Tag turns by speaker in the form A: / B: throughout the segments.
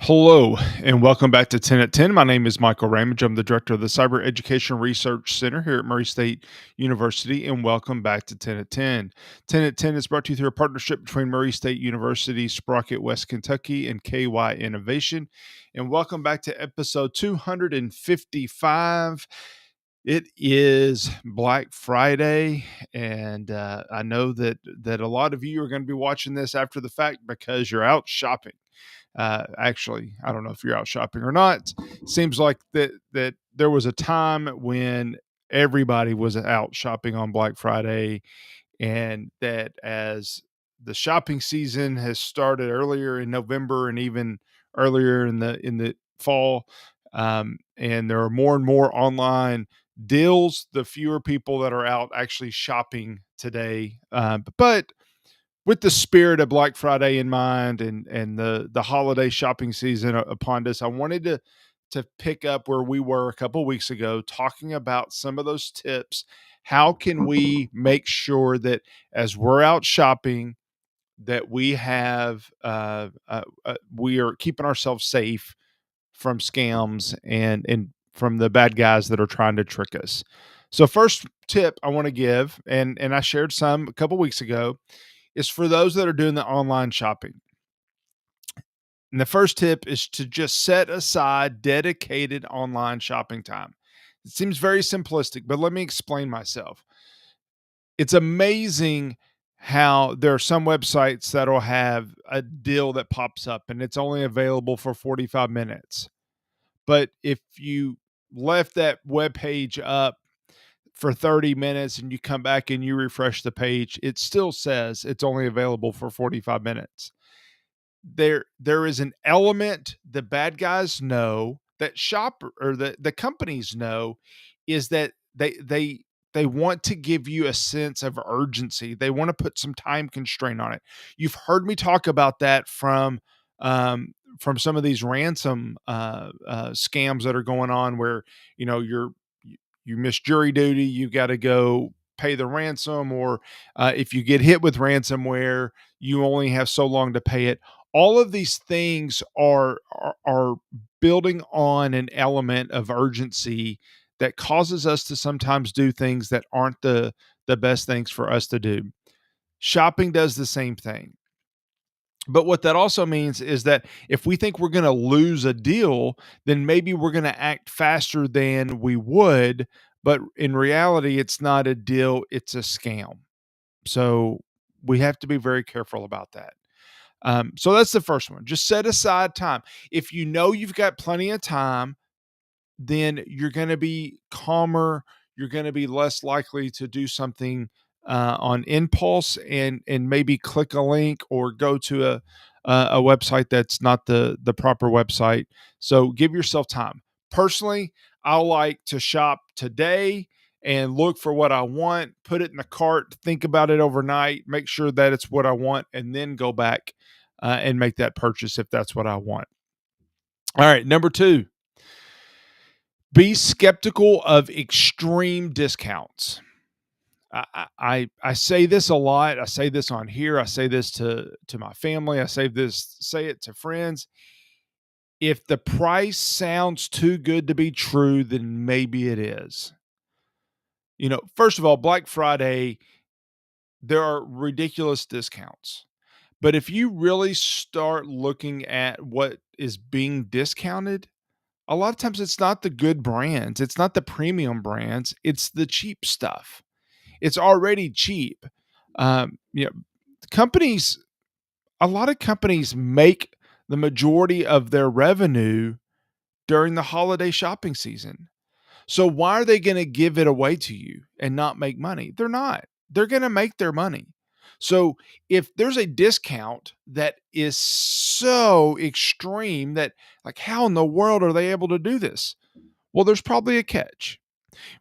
A: Hello, and welcome back to 10 at 10. My name is Michael Ramage. I'm the director of the Cyber Education Research Center here at Murray State University, and welcome back to 10 at 10. 10 at 10 is brought to you through a partnership between Murray State University, Sprocket, West Kentucky, and KY Innovation. And welcome back to episode 255. It is Black Friday, and I know that a lot of you are going to be watching this after the fact because you're out shopping. Actually, I don't know if you're out shopping or not. Seems like that there was a time when everybody was out shopping on Black Friday, and that as the shopping season has started earlier in November and even earlier in the fall, and there are more and more online deals, the fewer people that are out actually shopping today. But with the spirit of Black Friday in mind and the holiday shopping season upon us, I wanted to pick up where we were a couple weeks ago, talking about some of those tips. How can we make sure that as we're out shopping, that we are keeping ourselves safe from scams and from the bad guys that are trying to trick us. So first tip I want to give, and I shared some a couple weeks ago, is for those that are doing the online shopping. And the first tip is to just set aside dedicated online shopping time. It seems very simplistic, but let me explain myself. It's amazing how there are some websites that'll have a deal that pops up and it's only available for 45 minutes. But if you left that web page up for 30 minutes and you come back and you refresh the page, it still says it's only available for 45 minutes. There is an element the bad guys know, that shop or the companies know, is that they want to give you a sense of urgency. They want to put some time constraint on it. You've heard me talk about that from some of these ransom scams that are going on, where you know you miss jury duty, you got to go pay the ransom, or if you get hit with ransomware, you only have so long to pay it. All of these things are building on an element of urgency that causes us to sometimes do things that aren't the best things for us to do. Shopping does the same thing. But what that also means is that if we think we're going to lose a deal, then maybe we're going to act faster than we would. But in reality, it's not a deal, it's a scam. So we have to be very careful about that. So that's the first one. Just set aside time. If you know you've got plenty of time, then you're going to be calmer. You're going to be less likely to do something on impulse and maybe click a link or go to a website that's not the proper website. So give yourself time. Personally, I like to shop today and look for what I want, put it in the cart, think about it overnight, make sure that it's what I want, and then go back and make that purchase if that's what I want. All right, number two, be skeptical of extreme discounts. I say this a lot. I say this on here. I say this to my family. I say it to friends. If the price sounds too good to be true, then maybe it is. You know, first of all, Black Friday, there are ridiculous discounts. But if you really start looking at what is being discounted, a lot of times it's not the good brands, it's not the premium brands, it's the cheap stuff. It's already cheap. You know, companies, a lot of companies make the majority of their revenue during the holiday shopping season. So why are they going to give it away to you and not make money? They're not. They're going to make their money. So if there's a discount that is so extreme that, like, how in the world are they able to do this? Well, there's probably a catch.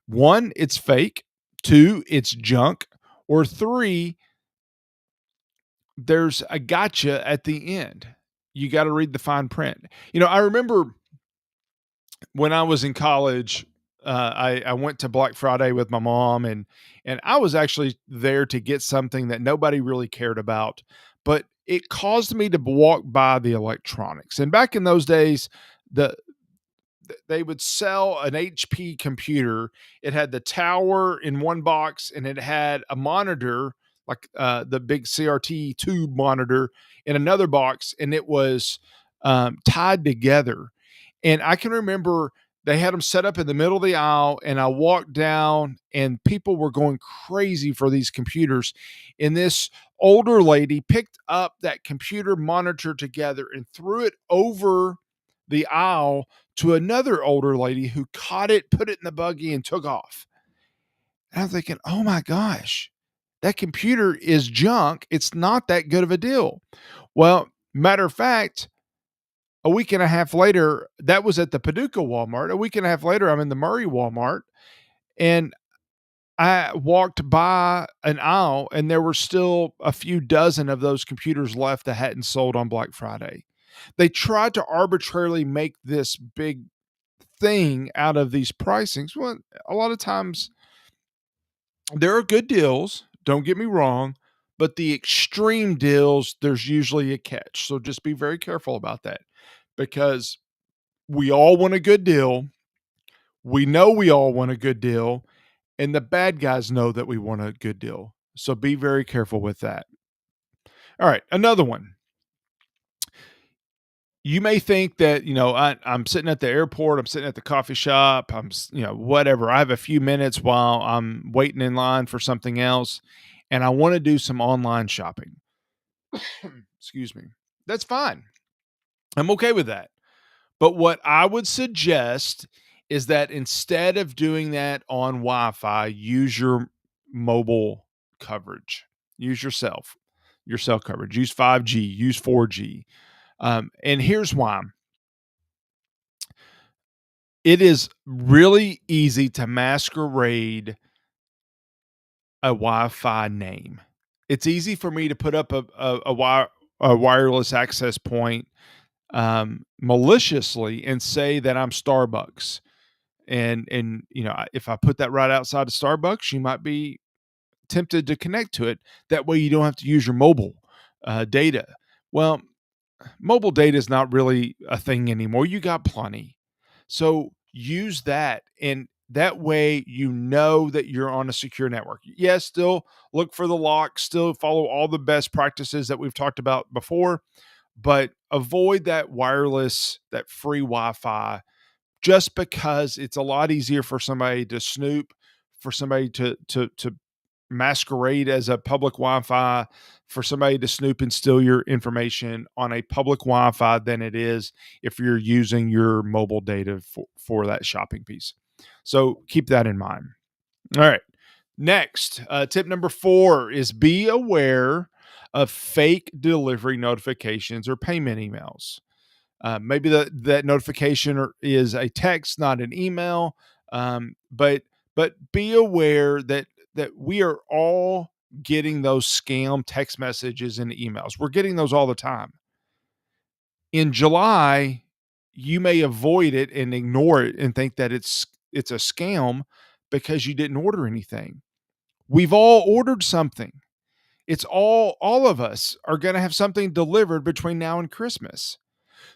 A: One, it's fake. Two, it's junk. Or three, there's a gotcha at the end. You got to read the fine print. You know, I remember when I was in college, I went to Black Friday with my mom, and I was actually there to get something that nobody really cared about, but it caused me to walk by the electronics. And back in those days, the they would sell an HP computer. It had the tower in one box, and it had a monitor, like the big CRT tube monitor, in another box, and it was tied together. And I can remember they had them set up in the middle of the aisle, and I walked down, and people were going crazy for these computers. And this older lady picked up that computer monitor together and threw it over the aisle to another older lady who caught it, put it in the buggy, and took off. And I'm thinking, oh my gosh, that computer is junk. It's not that good of a deal. Well, matter of fact, a week and a half later, that was at the Paducah Walmart. A week and a half later, I'm in the Murray Walmart, and I walked by an aisle, and there were still a few dozen of those computers left that hadn't sold on Black Friday. They tried to arbitrarily make this big thing out of these pricings. Well, a lot of times there are good deals, don't get me wrong, but the extreme deals, there's usually a catch. So just be very careful about that, because we all want a good deal. We know we all want a good deal, and the bad guys know that we want a good deal. So be very careful with that. All right, another one. You may think that, I'm sitting at the airport, I'm sitting at the coffee shop, whatever. I have a few minutes while I'm waiting in line for something else, and I want to do some online shopping. Excuse me. That's fine. I'm okay with that. But what I would suggest is that instead of doing that on Wi-Fi, use your mobile coverage. Use your cell coverage. Use 5G, use 4G. And here's why. It is really easy to masquerade a Wi-Fi name. It's easy for me to put up a wireless access point maliciously and say that I'm Starbucks. And if I put that right outside of Starbucks, you might be tempted to connect to it. That way you don't have to use your mobile data. Well, mobile data is not really a thing anymore. You got plenty. So use that, and that way you know that you're on a secure network. Yes, still look for the lock, still follow all the best practices that we've talked about before, but avoid that wireless, that free Wi-Fi, just because it's a lot easier for somebody to snoop, for somebody to masquerade as a public Wi-Fi, for somebody to snoop and steal your information on a public Wi-Fi than it is if you're using your mobile data for that shopping piece. So keep that in mind. All right. Next, tip number 4 is be aware of fake delivery notifications or payment emails. Maybe that notification is a text, not an email. But be aware that we are all getting those scam text messages and emails. We're getting those all the time. In July, you may avoid it and ignore it and think that it's a scam because you didn't order anything. We've all ordered something. It's all of us are going to have something delivered between now and Christmas.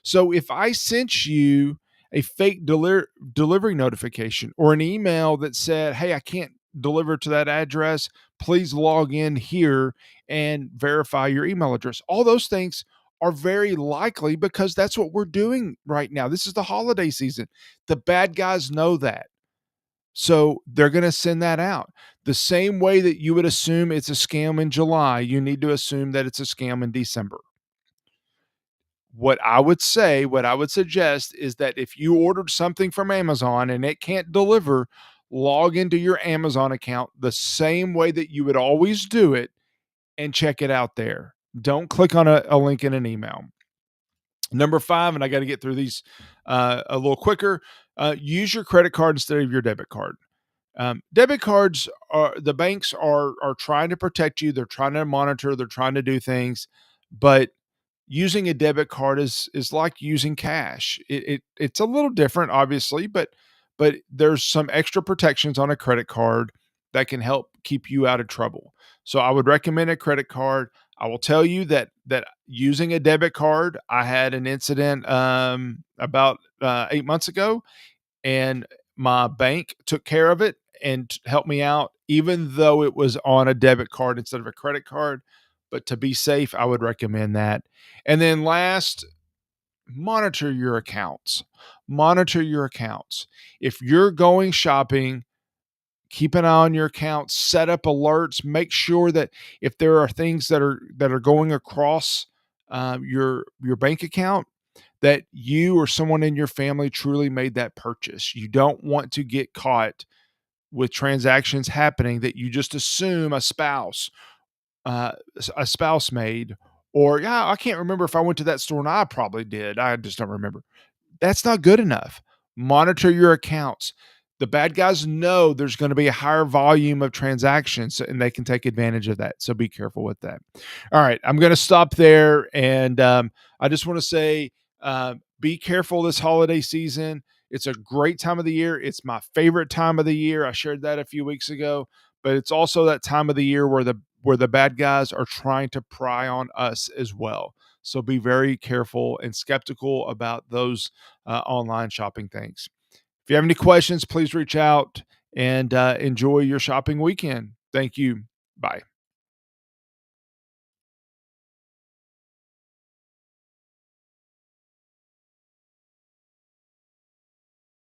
A: So if I sent you a fake delivery notification or an email that said, "Hey, I can't deliver to that address. Please log in here and verify your email address." All those things are very likely because that's what we're doing right now. This is the holiday season. The bad guys know that. So they're going to send that out. The same way that you would assume it's a scam in July, you need to assume that it's a scam in December. What I would suggest is that if you ordered something from Amazon and it can't deliver, log into your Amazon account the same way that you would always do it and check it out there. Don't click on a link in an email. Number 5, and I got to get through these a little quicker. Use your credit card instead of your debit card. Debit cards the banks are trying to protect you. They're trying to monitor. They're trying to do things, but using a debit card is like using cash. It's a little different, obviously, but there's some extra protections on a credit card that can help keep you out of trouble. So I would recommend a credit card. I will tell you that using a debit card. I had an incident about 8 months ago, and my bank took care of it and helped me out, even though it was on a debit card instead of a credit card. But to be safe, I would recommend that. And then last, monitor your accounts. Monitor your accounts. If you're going shopping, keep an eye on your accounts, set up alerts, make sure that if there are things that are going across your bank account, that you or someone in your family truly made that purchase. You don't want to get caught with transactions happening that you just assume uh, a spouse made, or yeah, I can't remember if I went to that store and I probably did. I just don't remember. That's not good enough. Monitor your accounts. The bad guys know there's going to be a higher volume of transactions and they can take advantage of that. So be careful with that. All right. I'm going to stop there. And I just want to say be careful this holiday season. It's a great time of the year. It's my favorite time of the year. I shared that a few weeks ago, but it's also that time of the year where the bad guys are trying to pry on us as well. So be very careful and skeptical about those online shopping things. If you have any questions, please reach out and enjoy your shopping weekend. Thank you. Bye.